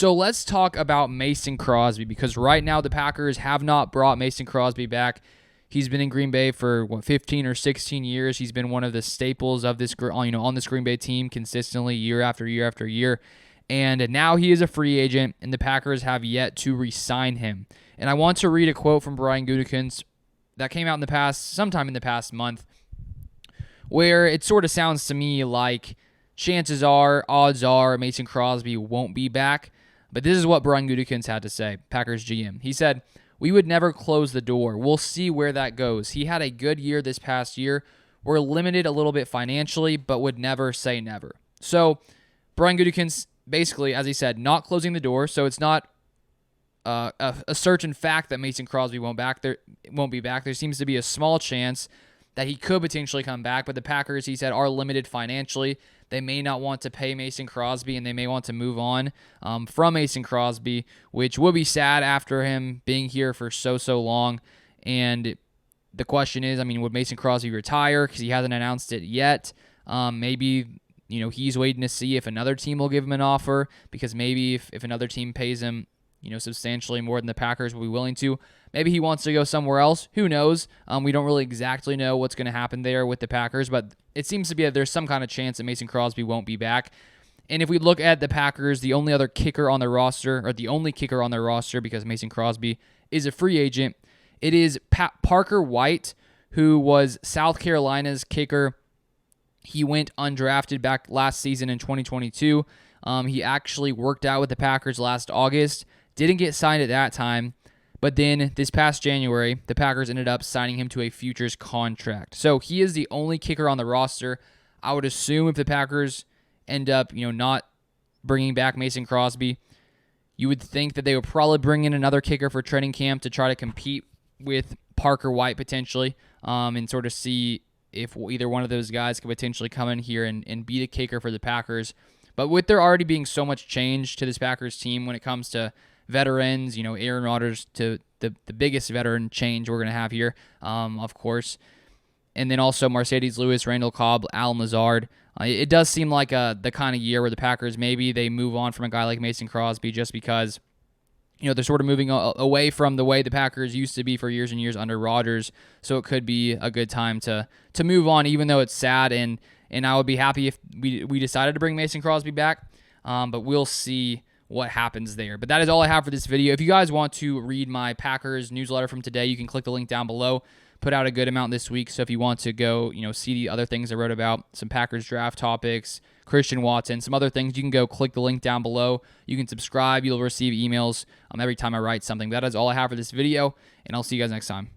So let's talk about Mason Crosby, because right now the Packers have not brought Mason Crosby back. He's been in Green Bay for 15 or 16 years. He's been one of the staples of this, on this Green Bay team consistently year after year after year. And now he is a free agent, and the Packers have yet to re-sign him. And I want to read a quote from Brian Gutekunst that came out sometime in the past month, where it sort of sounds to me like odds are, Mason Crosby won't be back. But this is what Brian Gutekunst had to say, Packers GM. He said, "We would never close the door. We'll see where that goes. He had a good year this past year. We're limited a little bit financially, but would never say never." So Brian Gutekunst, basically, as he said, not closing the door. So it's not a certain fact that Mason Crosby won't be back. There seems to be a small chance that he could potentially come back, but the Packers, he said, are limited financially. They may not want to pay Mason Crosby, and they may want to move on from Mason Crosby, which would be sad after him being here for so long. And the question is, would Mason Crosby retire? Because he hasn't announced it yet. Maybe he's waiting to see if another team will give him an offer, because maybe if another team pays him substantially more than the Packers will be willing to, maybe he wants to go somewhere else. Who knows? We don't really exactly know what's going to happen there with the Packers, but it seems to be that there's some kind of chance that Mason Crosby won't be back. And if we look at the Packers, the only kicker on their roster, because Mason Crosby is a free agent, it is Parker White, who was South Carolina's kicker. He went undrafted back last season in 2022. He actually worked out with the Packers last August. Didn't get signed at that time, but then this past January, the Packers ended up signing him to a futures contract. So he is the only kicker on the roster. I would assume if the Packers end up, not bringing back Mason Crosby, you would think that they would probably bring in another kicker for training camp to try to compete with Parker White potentially, and sort of see if either one of those guys could potentially come in here and be the kicker for the Packers. But with there already being so much change to this Packers team when it comes to veterans, Aaron Rodgers to the biggest veteran change we're going to have here, of course. And then also Mercedes Lewis, Randall Cobb, Al Lazard. It does seem like the kind of year where the Packers, maybe they move on from a guy like Mason Crosby just because, they're sort of moving away from the way the Packers used to be for years and years under Rodgers. So it could be a good time to move on, even though it's sad. And I would be happy if we decided to bring Mason Crosby back. But we'll see what happens there. But that is all I have for this video. If you guys want to read my Packers newsletter from today, you can click the link down below. Put out a good amount this week, so if you want to go, see the other things I wrote about, some Packers draft topics, Christian Watson, some other things, you can go click the link down below. You can subscribe. You'll receive emails every time I write something. That is all I have for this video, and I'll see you guys next time.